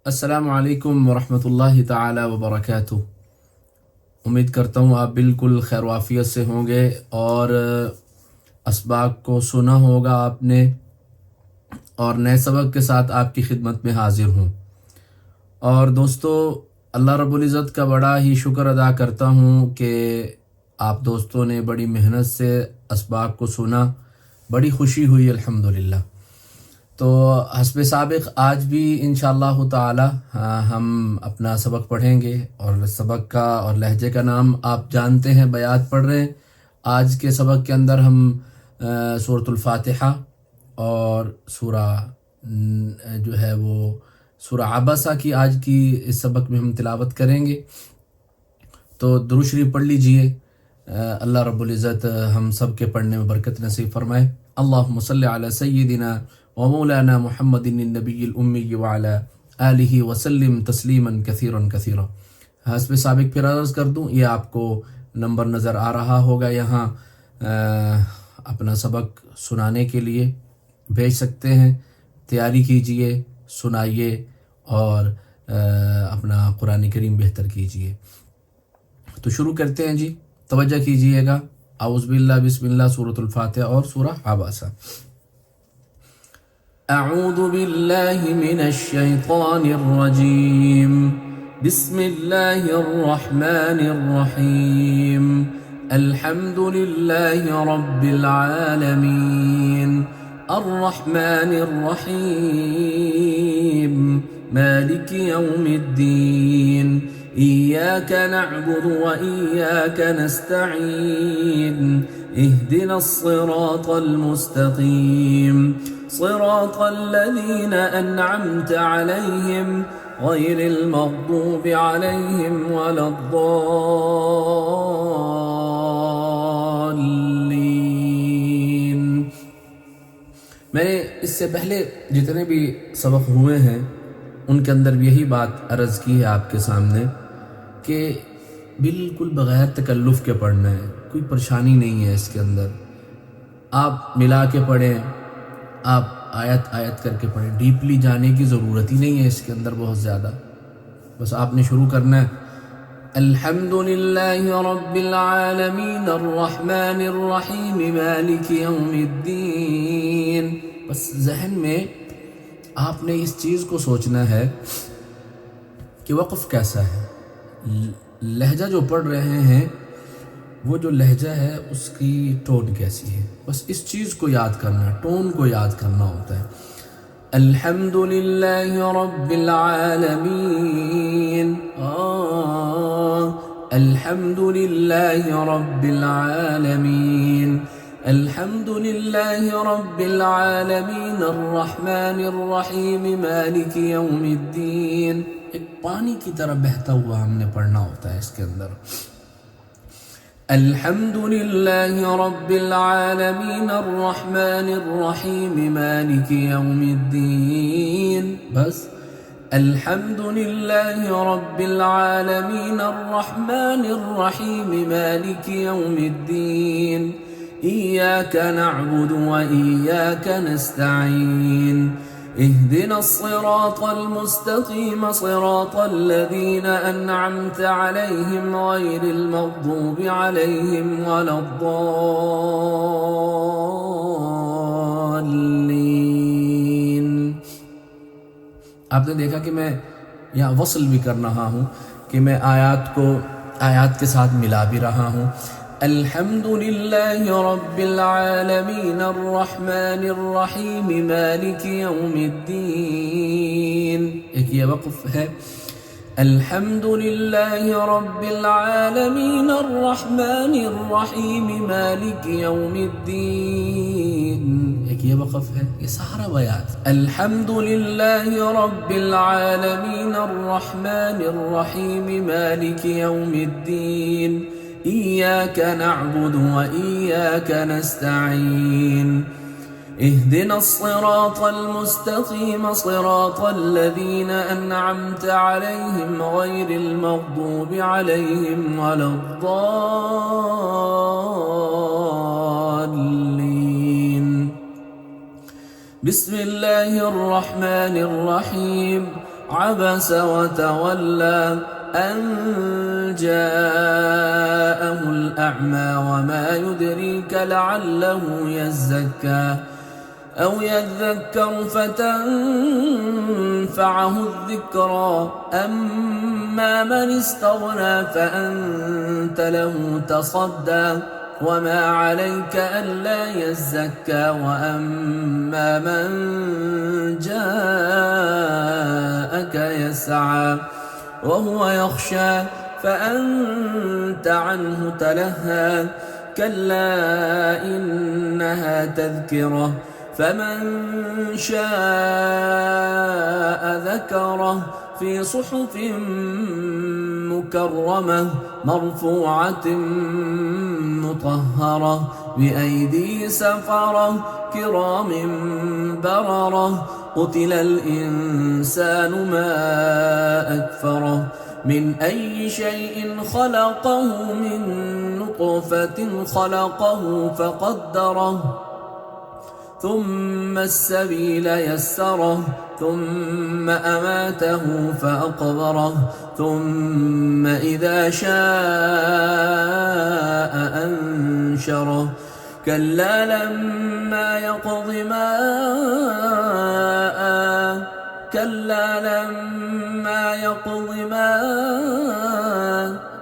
السلام علیکم ورحمۃ اللہ تعالی وبرکاتہ۔ امید کرتا ہوں آپ بالکل خیر و عافیت سے ہوں گے اور اسباق کو سنا ہوگا آپ نے، اور نئے سبق کے ساتھ آپ کی خدمت میں حاضر ہوں۔ اور دوستو، اللہ رب العزت کا بڑا ہی شکر ادا کرتا ہوں کہ آپ دوستوں نے بڑی محنت سے اسباق کو سنا، بڑی خوشی ہوئی الحمدللہ۔ تو حسب سابق آج بھی انشاءاللہ تعالی ہم اپنا سبق پڑھیں گے، اور سبق کا اور لہجے کا نام آپ جانتے ہیں، بیات پڑھ رہے ہیں۔ آج کے سبق کے اندر ہم سورۃ الفاتحہ اور سورہ جو ہے وہ سورہ عبسہ کی آج کی اس سبق میں ہم تلاوت کریں گے۔ تو درود شریف پڑھ لیجئے، اللہ رب العزت ہم سب کے پڑھنے میں برکت نصیب فرمائے۔ اللہم صلی علی سیدنا ومولانا محمد النبی الامی وعلی آلہ وسلم تسلیما کثیرا کثیرا۔ حسب سابق پھر عرض کر دوں، یہ آپ کو نمبر نظر آ رہا ہوگا، یہاں اپنا سبق سنانے کے لیے بھیج سکتے ہیں۔ تیاری کیجئے، سنائیے اور اپنا قرآن کریم بہتر کیجئے۔ تو شروع کرتے ہیں جی، توجہ کیجئے گا۔ اعوذ باللہ، بسم اللہ، سورۃ الفاتحہ اور سورہ عبسہ۔ اعوذ باللہ من الشیطان الرجیم، بسم اللہ الرحمن الرحیم، الحمد للہ رب العالمین، الرحمن الرحیم، مالک یوم الدین، إياك نعبد وإياك نستعين، اهدنا الصراط المستقيم، صراط الذين أنعمت عليهم غير المغضوب عليهم ولا الضالين۔ میں نے اس سے پہلے جتنے بھی سبق ہوئے ہیں ان کے اندر بھی یہی بات عرض کی ہے آپ کے سامنے کہ بالکل بغیر تکلف کے پڑھنا ہے، کوئی پریشانی نہیں ہے اس کے اندر۔ آپ ملا کے پڑھیں، آپ آیت آیت کر کے پڑھیں، ڈیپلی جانے کی ضرورت ہی نہیں ہے اس کے اندر بہت زیادہ۔ بس آپ نے شروع کرنا ہے الحمد للہ رب العالمین الرحمن الرحیم مالک یوم الدین۔ بس ذہن میں آپ نے اس چیز کو سوچنا ہے کہ وقف کیسا ہے، لہجہ جو پڑھ رہے ہیں وہ جو لہجہ ہے اس کی ٹون کیسی ہے، بس اس چیز کو یاد کرنا ہے، ٹون کو یاد کرنا ہوتا ہے۔ الحمد للہ رب العالمین، الحمد للہ رب العالمین، الحمد للہ رب العالمین، الرحمن الرحیم، مالک یوم الدین۔ ایک پانی کی طرح بہتا ہوا ہم نے پڑھنا ہوتا ہے اس کے اندر۔ الحمد للہ رب العالمین، الرحمن الرحیم، مالک یوم الدین۔ بس الحمد للہ رب العالمین، الرحمن الرحیم، مالک یوم الدین، إياك نعبد وإياك نستعين، اهدنا الصراط المستقيم، صراط الذين أنعمت عليهم غير المغضوب عليهم ولا الضالين۔ آپ نے دیکھا کہ میں یہاں وصل بھی کر رہا ہوں کہ میں آیات کو آیات کے ساتھ ملا بھی رہا ہوں۔ الحمد للہ رب العالمین، الرحمن الرحیم، مالک یوم الدین۔ ایک یہ وقف ہے، الحمد للہ رب العالمین، الرحمن الرحیم، مالک یوم الدین۔ ایک یہ وقف ہے، یہ سارا بیات الحمد للہ رب العالمین، الرحمن الرحیم، مالک یوم الدین، إياك نعبد وإياك نستعين، اهدنا الصراط المستقيم، صراط الذين أنعمت عليهم غير المغضوب عليهم ولا الضالين۔ بسم الله الرحمن الرحيم، عبس وتولى أن جاءه الأعمى وما يدريك لعله يزكى أو يذكر فتنفعه الذكرى أما من استغنى فأنت له تصدى وما عليك ألا يزكى وأما من جاءك يسعى وهو يخشى فأنت عنه تلهى كلا إنها تذكرة فمن شاء ذكره في صحف مكرمة مرفوعة مطهرة بأيدي سفرة كرام بررة قتل الإنسان ما أكفره من أي شيء خلقه من نطفة خلقه فقدره ثم السبيل يسره ثم أماته فأقبره ثم إذا شاء أنشره كلا لما يقض ما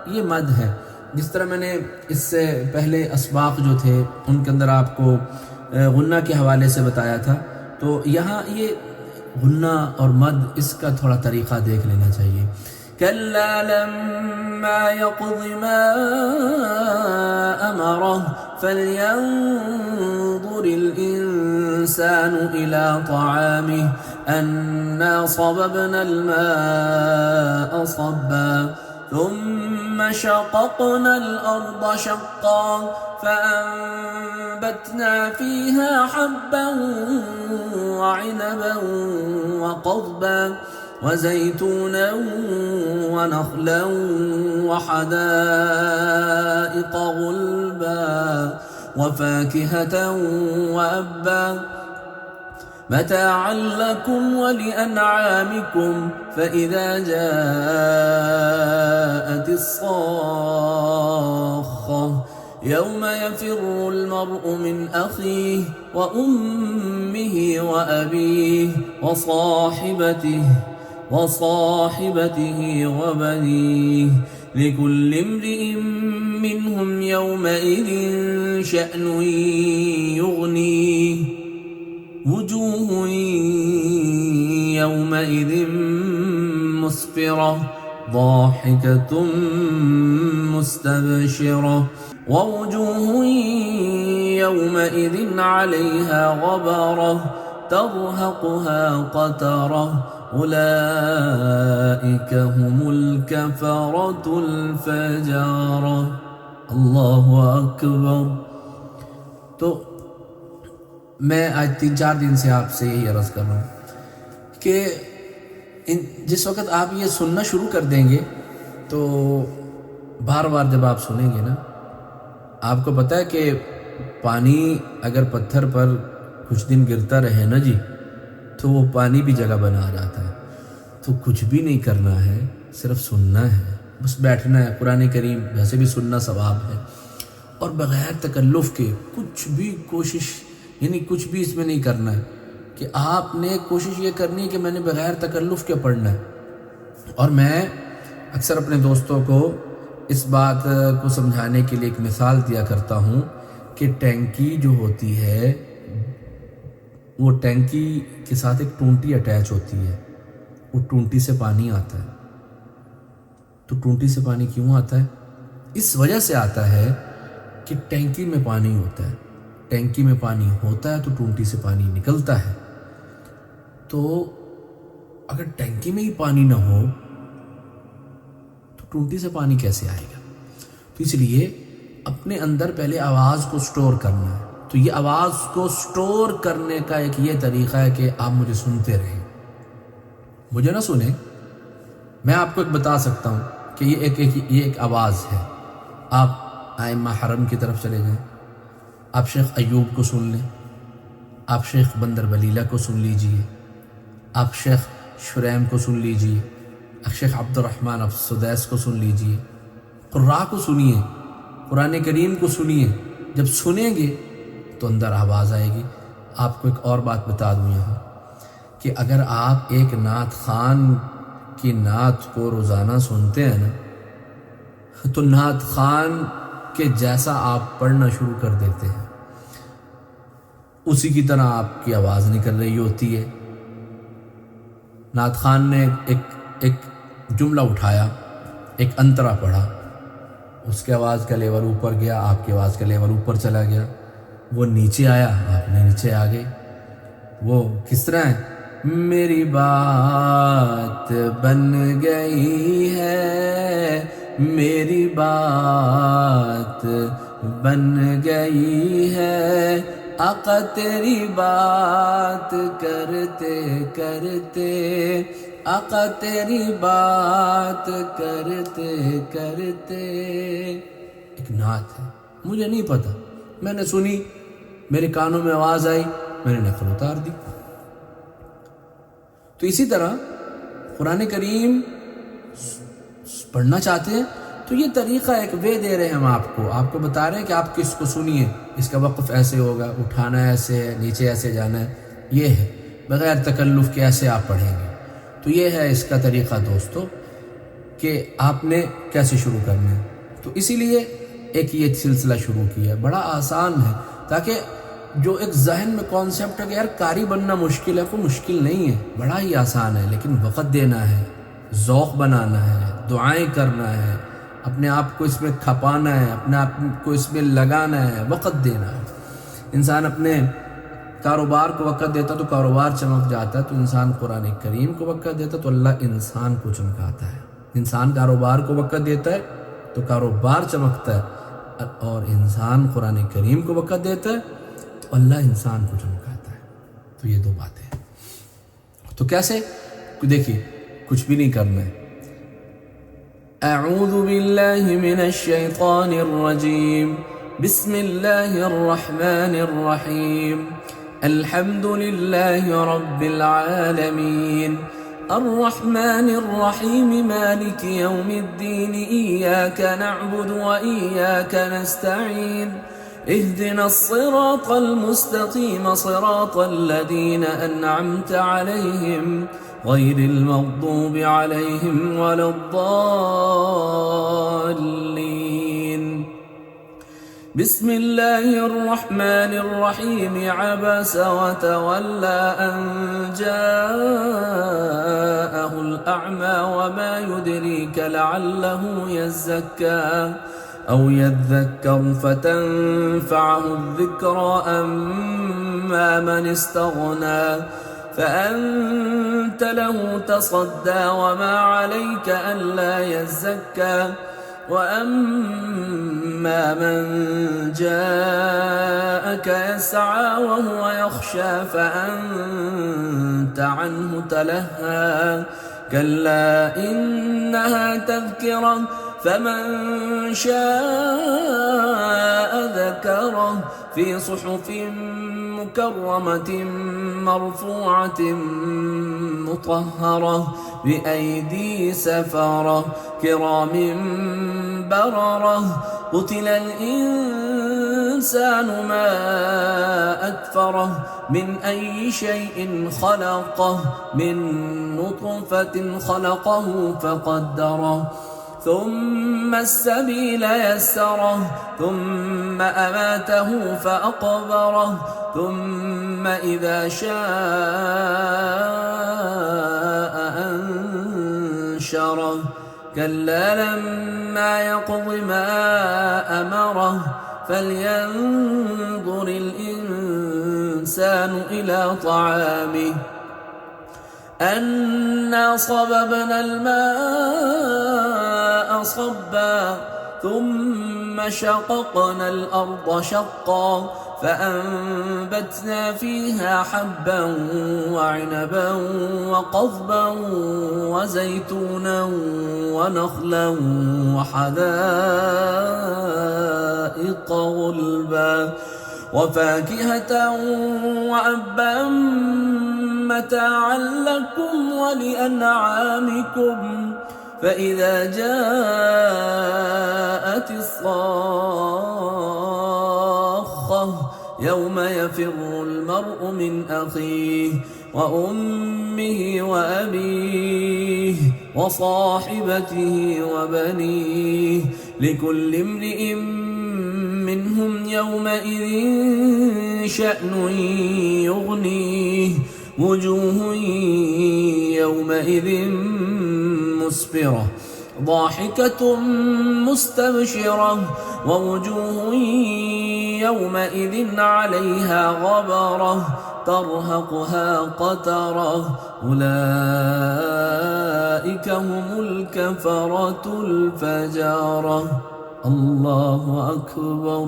یہ مد ہے. جس طرح میں نے اس سے پہلے اسباق جو تھے ان کے اندر آپ کو غنہ کے حوالے سے بتایا تھا، تو یہاں یہ غنہ اور مد اس کا تھوڑا طریقہ دیکھ لینا چاہیے. كلا لما يقض ما أمره فلينظر الإنسان إلى طعامه أنا صببنا الماء صبا ثم شققنا الأرض شقا فأنبتنا فيها حبا وعنبا وقضبا وزيتونا ونخلا وحدائق غلبا وفاكهة وأبا متاعا لكم ولأنعامكم فإذا جاءت الصاخة يوم يفر المرء من أخيه وأمه وأبيه وصاحبته وبنيه لكل امرئ منهم يومئذ شأن يغنيه وجوه يومئذ مسفرة ضاحكة مستبشرة ووجوه يومئذ عليها غبرة ترهقها قترة أولئك هم الكفرة الفجرة. الله أكبر. تو میں آج 3-4 دن سے آپ سے یہی عرض کر رہا ہوں کہ جس وقت آپ یہ سننا شروع کر دیں گے تو بار بار جب آپ سنیں گے نا، آپ کو پتہ ہے کہ پانی اگر پتھر پر کچھ دن گرتا رہے نا جی تو وہ پانی بھی جگہ بنا جاتا ہے. تو کچھ بھی نہیں کرنا ہے، صرف سننا ہے، بس بیٹھنا ہے. قرآن کریم ویسے بھی سننا ثواب ہے، اور بغیر تکلف کے کچھ بھی کوشش، یعنی کچھ بھی اس میں نہیں کرنا ہے کہ آپ نے کوشش یہ کرنی ہے کہ میں نے بغیر تکلف کے پڑھنا ہے. اور میں اکثر اپنے دوستوں کو اس بات کو سمجھانے کے لیے ایک مثال دیا کرتا ہوں کہ ٹینکی جو ہوتی ہے وہ ٹینکی کے ساتھ ایک ٹونٹی اٹیچ ہوتی ہے. وہ ٹونٹی سے پانی آتا ہے. تو ٹونٹی سے پانی کیوں آتا ہے؟ اس وجہ سے آتا ہے کہ ٹینکی میں پانی ہوتا ہے. ٹینکی میں پانی ہوتا ہے تو ٹونٹی سے پانی نکلتا ہے. تو اگر ٹینکی میں ہی پانی نہ ہو تو ٹونٹی سے پانی کیسے آئے گا؟ تو اس لیے اپنے اندر پہلے آواز کو سٹور کرنا ہے. تو یہ آواز کو سٹور کرنے کا ایک یہ طریقہ ہے کہ آپ مجھے سنتے رہیں. مجھے نہ سنیں، میں آپ کو ایک بتا سکتا ہوں کہ یہ ایک آواز ہے. آپ ائمہ حرم کی طرف چلے جائیں، آپ شیخ ایوب کو سن لیں، آپ شیخ بندر بلیلہ کو سن لیجئے، آپ شیخ شریم کو سن لیجئے، شیخ عبد الرحمن السدیس کو سن لیجئے، قراء کو سنیے، قرآن کریم کو سنیے۔ جب سنیں گے تو اندر آواز آئے گی۔ آپ کو ایک اور بات بتا دوں یہاں کہ اگر آپ ایک نعت خان کی نعت کو روزانہ سنتے ہیں نا تو نعت خان کے جیسا آپ پڑھنا شروع کر دیتے ہیں، اسی کی طرح آپ کی آواز نکل رہی ہوتی ہے۔ نعت خان نے ایک جملہ اٹھایا، ایک انترا پڑھا، اس کے آواز کا لیول اوپر گیا، آپ کی آواز کا لیول اوپر چلا گیا، وہ نیچے آیا، آپ نے نیچے آ گئے۔ وہ کس طرح ہے؟ میری بات بن گئی ہے، میری بات بن گئی ہے، آقا تیری بات کرتے کرتے، آقا تیری بات کرتے کرتے۔ ایک نعت ہے، مجھے نہیں پتا، میں نے سنی، میرے کانوں میں آواز آئی، میں نے نقل اتار دی۔ تو اسی طرح قرآن کریم پڑھنا چاہتے ہیں تو یہ طریقہ ایک وے دے رہے ہیں ہم آپ کو بتا رہے ہیں کہ آپ کس کو سنیے، اس کا وقف ایسے ہوگا، اٹھانا ایسے ہے، نیچے ایسے جانا ہے، یہ ہے، بغیر تکلف کے ایسے آپ پڑھیں گے۔ تو یہ ہے اس کا طریقہ دوستو کہ آپ نے کیسے شروع کرنا ہے۔ تو اسی لیے ایک یہ سلسلہ شروع کیا ہے، بڑا آسان ہے، تاکہ جو ایک ذہن میں کانسیپٹ ہے کہ یار قاری بننا مشکل ہے، کوئی مشکل نہیں ہے، بڑا ہی آسان ہے، لیکن وقت دینا ہے، ذوق بنانا ہے، دعائیں کرنا ہے، اپنے آپ کو اس میں کھپانا ہے، اپنے آپ کو اس میں لگانا ہے، وقت دینا ہے۔ انسان اپنے کاروبار کو وقت دیتا تو کاروبار چمک جاتا ہے، تو انسان قرآن کریم کو وقت دیتا تو اللہ انسان کو چمکاتا ہے۔ انسان کاروبار کو وقت دیتا ہے تو کاروبار چمکتا ہے، اور انسان قرآن کریم کو وقت دیتا ہے تو اللہ انسان کو چمکاتا ہے۔ تو یہ دو باتیں ہیں۔ تو کیسے؟ دیکھیے، کچھ بھی نہیں کرنا ہے۔ اعوذ باللہ من الشیطان الرجیم، بسم اللہ الرحمن الرحیم، الحمد للہ رب العالمین، الرحمن الرحیم، مالک یوم الدین، ایاک نعبد و ایاک نستعین، اهدنا الصراط المستقيم، صراط الذين أنعمت عليهم غير المغضوب عليهم ولا الضالين۔ بسم الله الرحمن الرحيم، عبس وتولى أن جاءه الأعمى، وما يدريك لعله يزكى أو يذكر فتنفعه الذكرى، أما من استغنى فأنت له تصدى، وما عليك ألا يزكى، وأما من جاءك يسعى وهو يخشى فأنت عنه تلهى، كلا إنها تذكرة فمن شاء ذكره، في صحف مكرمة مرفوعة مطهرة بأيدي سفرة كرام بررة، قتل الإنسان ما أكفره، من أي شيء خلقه، من نطفة خلقه فقدره، ثم السبيل يسره، ثم أماته فأقبره، ثم إذا شاء أنشره، كلا لما يقض ما أمره، فلينظر الإنسان إلى طعامه، أنا صببنا الماء صبا، ثم شققنا الأرض شقا، فأنبتنا فيها حبا وعنبا وقضبا وزيتونا ونخلا وحدائق غلبا، وفاكهة وأبا متاعا لكم ولأنعامكم فإذا جاءت الصاخة يوم يفر المرء من أخيه وأمه وأبيه وصاحبته وبنيه لكل امرئ منهم يومئذ شأن يغنيه وجوه يومئذ مسفرة ضاحكة مستبشرة ووجوه يومئذ عليها غبرة ترهقها قترة أولئك هم الكفرة الفجرة. الله أكبر.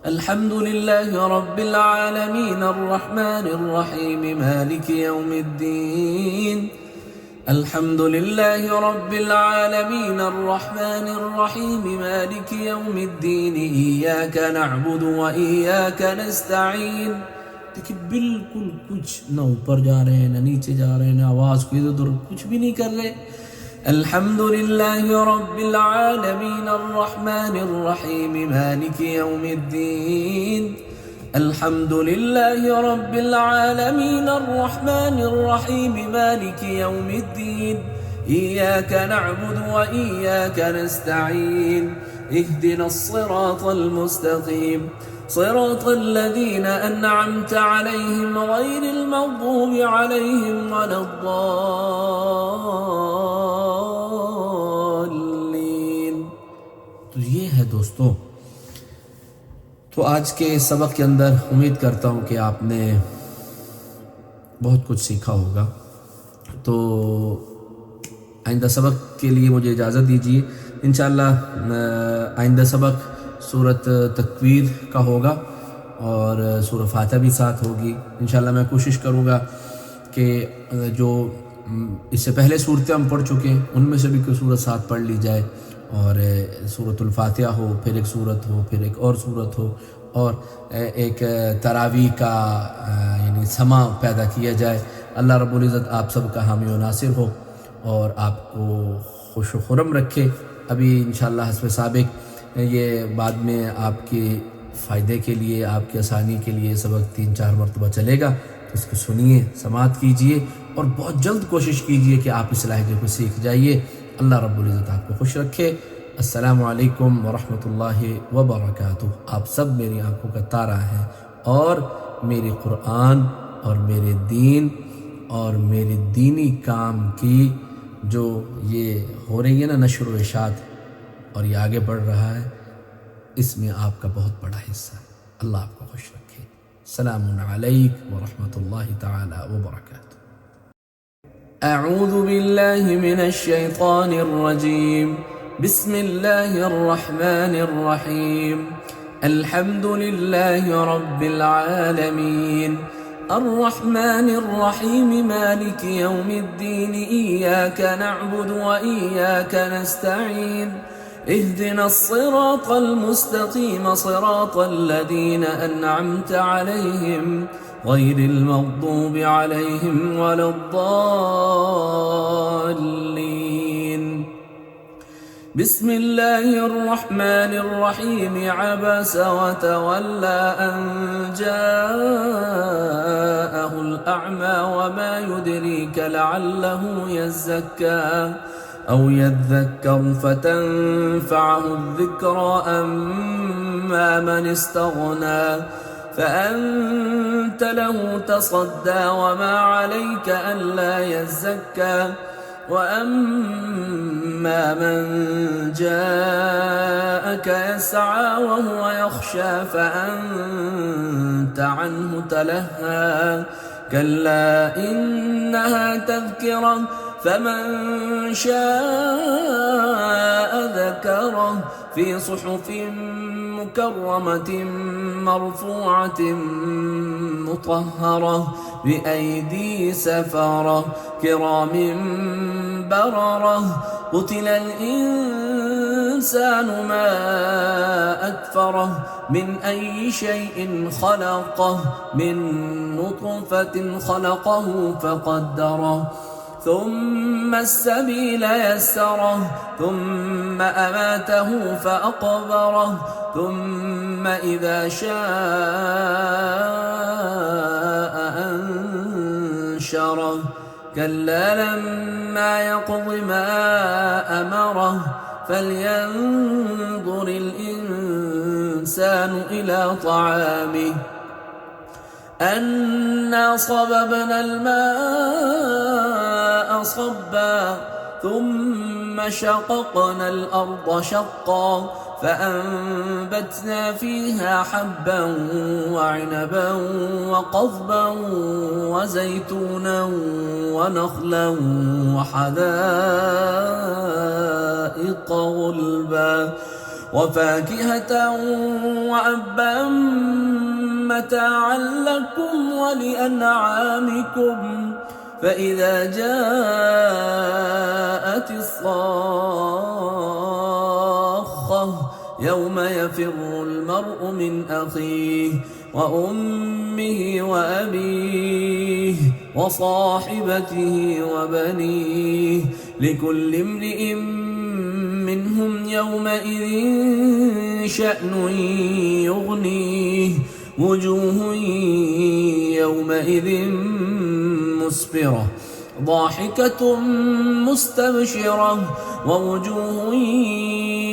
الحمد لله رب العالمين الرحمن الرحيم مالك يوم الدين. الحمد لله رب العالمين الرحمن الرحيم مالك يوم الدين إياك نعبد وإياك नस्तईन। देखिए बिल्कुल कुछ न ऊपर जा रहे हैं न नीचे जा रहे हैं न आवाज़ को इधर उधर कुछ भी नहीं कर रहे। अल्हम्दुलिल्लाहि रब्बिल आलमीन अर्रहमानिर रहीम मालिकि यौमिद्दीन। अल्हम्दुलिल्लाहि रब्बिल आलमीन अर्रहमानिर रहीम मालिकि यौमिद्दीन। इय्याका नअबुदु व इय्याका नस्तईन। इहदिनस सिरातल मुस्तकीम صراط الذين أنعمت عليهم غير المغضوب عليهم ولا الضالين। तो ये है दोस्तों, तो आज के सबक के अंदर उम्मीद करता हूँ कि आपने बहुत कुछ सीखा होगा। तो आइंदा सबक के लिए मुझे इजाज़त दीजिए। इंशाअल्लाह आइंदा सबक सूरत तकवीर का होगा और सूरह फातिहा भी साथ होगी। इंशाअल्लाह मैं कोशिश करूँगा कि जो इससे पहले सूरतें हम पढ़ चुके हैं उनमें से भी कोई सूरत साथ पढ़ ली जाए और सूरतुल फातिहा हो, फिर एक सूरत हो, फिर एक और सूरत हो और एक तरावी का यानी समा पैदा किया जाए। अल्लाह रब्बुल इज़्ज़त आप सब का हामी व नासिर हो और आपको खुश व खुरम रखे। अभी इंशाअल्लाह हस्ब साबिक ये बाद में आपके फ़ायदे के लिए, आपकी आसानी के लिए सबक 3-4 मरतबा चलेगा, तो इसको सुनिए, समाअत कीजिए और बहुत जल्द कोशिश कीजिए कि आप इस लहजे को सीख जाइए। अल्लाह रब्बुल इज़्ज़त आपको खुश रखे। अस्सलामु अलैकुम व रहमतुल्लाहि व बरकातुहू। आप सब मेरी आंखों का तारा हैं और मेरे कुरान और मेरे दीन और मेरे दीनी काम की जो ये हो रही है ना नशर व इशात और ये आगे बढ़ रहा है, इसमें आपका बहुत बड़ा हिस्सा। अल्लाह आपको खुश रखे। सलामुन अलैकुम व रहमतुल्लाहि तआला व बरकातुहू। अऊज़ु बिल्लाहि मिनश शैतानिर रजीम। बिस्मिल्लाहिर रहमानिर रहीम। अल्हम्दुलिल्लाहि रब्बिल आलमीन अर्रहमानिर रहीम मालिकि यौमिद्दीन। इय्याका नअबुदु व इय्याका नस्तईन। اهدنا الصراط المستقيم صراط الذين أنعمت عليهم غير المغضوب عليهم ولا الضالين. بسم الله الرحمن الرحيم. عبس وتولى أن جاءه الأعمى وما يدريك لعله يزكى أو يذكر فتنفعه الذكرى أما من استغنى فأنت له تصدى وما عليك ألا يزكى وأما من جاءك يسعى وهو يخشى فأنت عنه تلهى. كلا إنها تذكرة فمن شاء ذكره في صحف مكرمة مرفوعة مطهرة بأيدي سفرة كرام بررة. قتل الإنسان الإنسان ما أكفره من أي شيء خلقه من نطفة خلقه فقدره ثم السبيل يسره ثم أماته فأقبره ثم إذا شاء أنشره كلا لما يقض ما أمره فلينظر الإنسان إلى طعامه أنا صببنا الماء صبا ثم شققنا الأرض شقا فأنبتنا فيها حبا وعنبا وقضبا وزيتونا ونخلا وحدائق غلبا وفاكهة وأبا متاعا لكم ولأنعامكم فإذا جاءت الصاخة يوم يفر المرء من أخيه وأمه وأبيه وصاحبته وبنيه لكل امرئ منهم يومئذ شأن يغنيه وجوه يومئذ مسفرة ضاحكة مستبشرة ووجوه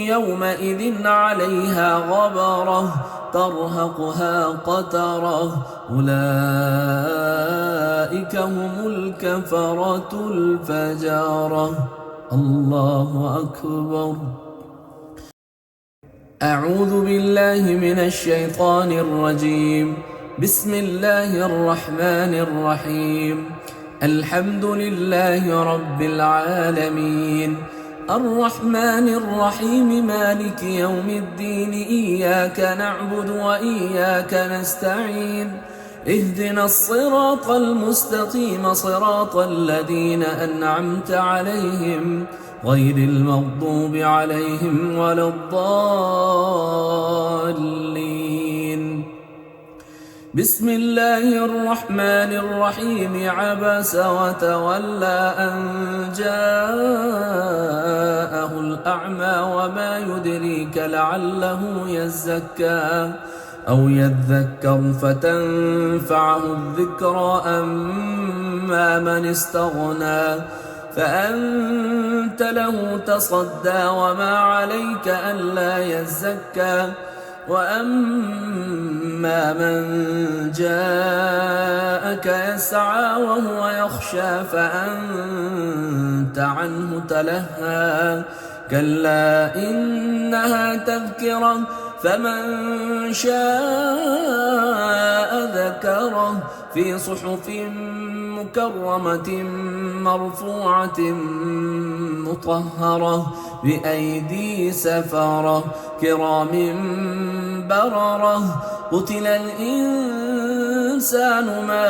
يومئذ عليها غبرة ترهقها قترة أولئك هم الكفرة الفجرة الله أكبر أعوذ بالله من الشيطان الرجيم بسم الله الرحمن الرحيم الحمد لله رب العالمين الرحمن الرحيم مالك يوم الدين إياك نعبد وإياك نستعين اهدنا الصراط المستقيم صراط الذين أنعمت عليهم غير المغضوب عليهم ولا الضالين بسم الله الرحمن الرحيم عبس وتولى أن جاءه الأعمى وما يدريك لعله يزكى أو يذكر فتنفعه الذكرى أما من استغنى فأنت له تصدى وما عليك ألا يزكى وأما من جاءك يسعى وهو يخشى فأنت عنه تلهى كلا إنها تذكرة فمن شاء ذكره في صحف مكرمة مرفوعة مطهرة بأيدي سفرة كرام بررة قتل الإنسان ما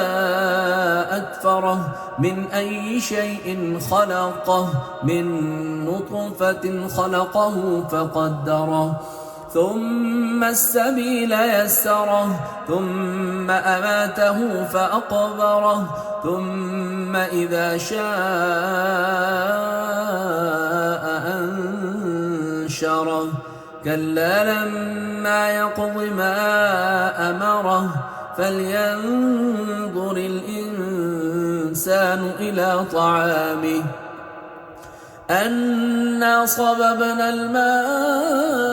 أكفره من أي شيء خلقه من نطفة خلقه فقدره ثم السبيل يسره ثم أماته فأقبره ثم إذا شاء أنشره كلا لما يقض ما أمره فلينظر الإنسان إلى طعامه أنا صببنا الماء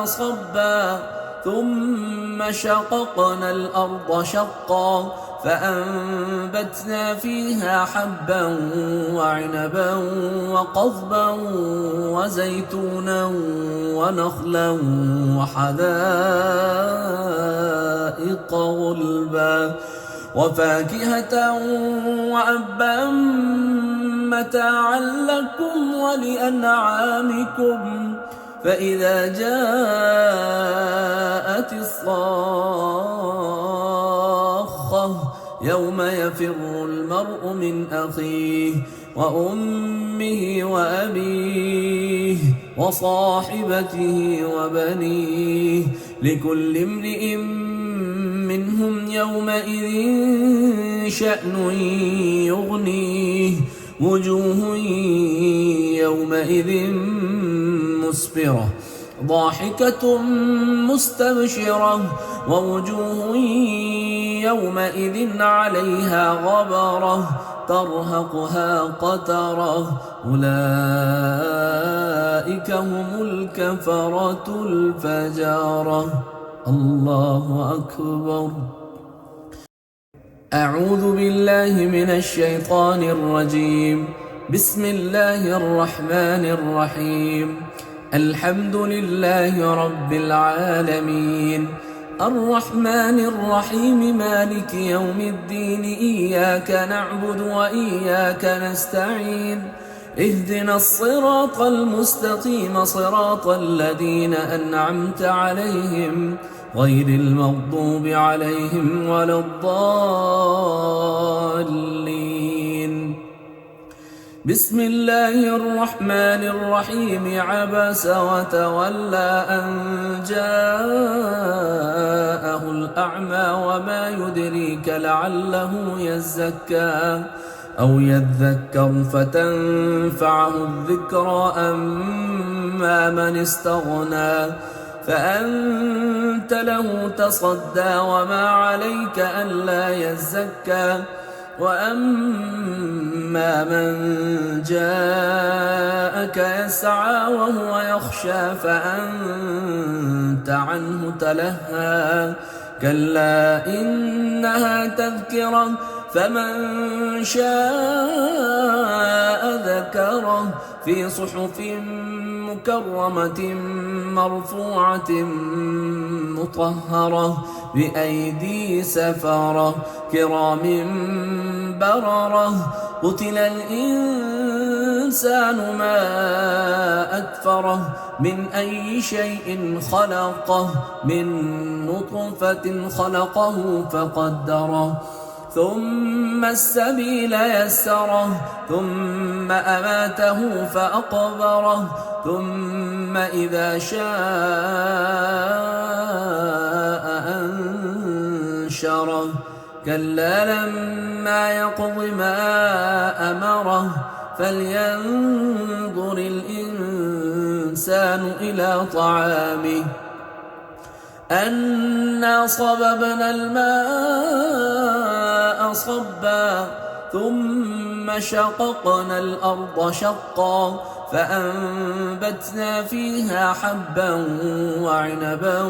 صبا ثم شققنا الأرض شقا فأنبتنا فيها حبا وعنبا وقضبا وزيتونا ونخلا وحدائق غلبا وفاكهة وأبا متاعا لكم ولأنعامكم فإذا جاءت الصاخة يوم يفر المرء من أخيه وأمه وأبيه وصاحبته وبنيه لكل امرئ منهم يومئذ شأن يغنيه وجوه يومئذ مسفرة ضاحكة مستبشرة ووجوه يومئذ عليها غبرة ترهقها قترة أولئك هم الكفرة الفجرة. الله أكبر. أعوذ بالله من الشيطان الرجيم. بسم الله الرحمن الرحيم. الحمد لله رب العالمين الرحمن الرحيم مالك يوم الدين إياك نعبد وإياك نستعين اهدنا الصراط المستقيم صراط الذين أنعمت عليهم غير المغضوب عليهم ولا الضالين. بسم الله الرحمن الرحيم عبس وتولى أن جاءه الأعمى وما يدريك لعله يزكى أو يذكر فتنفعه الذكرى أما من استغنى فأنت له تصدى وما عليك ألا يزكى وأما من جاءك يسعى وهو يخشى فأنت عنه تلهى كلا إنها تذكرة فمن شاء ذكره في صحف مكرمة مرفوعة مطهرة بأيدي سفرة كرام بررة قتل الإنسان ما أكفره من أي شيء خلقه من نطفة خلقه فقدره ثم السبيل يسره ثم أماته فأقبره ثم إذا شاء أنشره كلا لما يقض ما أمره فلينظر الإنسان إلى طعامه أنا صببنا الماء صبا ثم شققنا الأرض شقا فأنبتنا فيها حبا وعنبا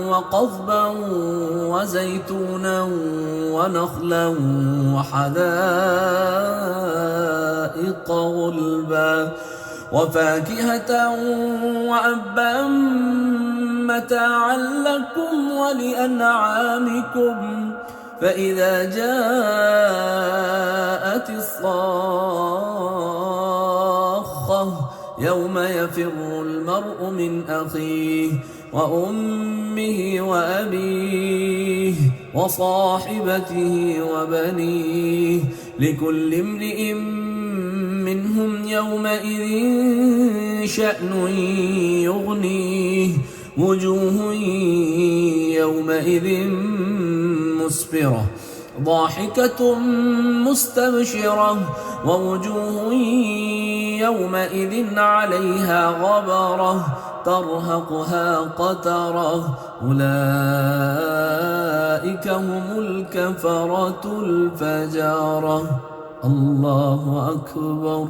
وقضبا وزيتونا ونخلا وحدائق غلبا وفاكهة وأبا متاعا لكم ولأنعامكم فإذا جاءت الصاخة يوم يفر المرء من أخيه وأمه وأبيه وصاحبته وبنيه لكل امرئ منهم يومئذ شأن يغنيه وجوه يومئذ مسفرة ضاحكة مستبشرة ووجوه يومئذ عليها غبرة ترهقها قترة أولئك هم الكفرة الفجرة. الله أكبر.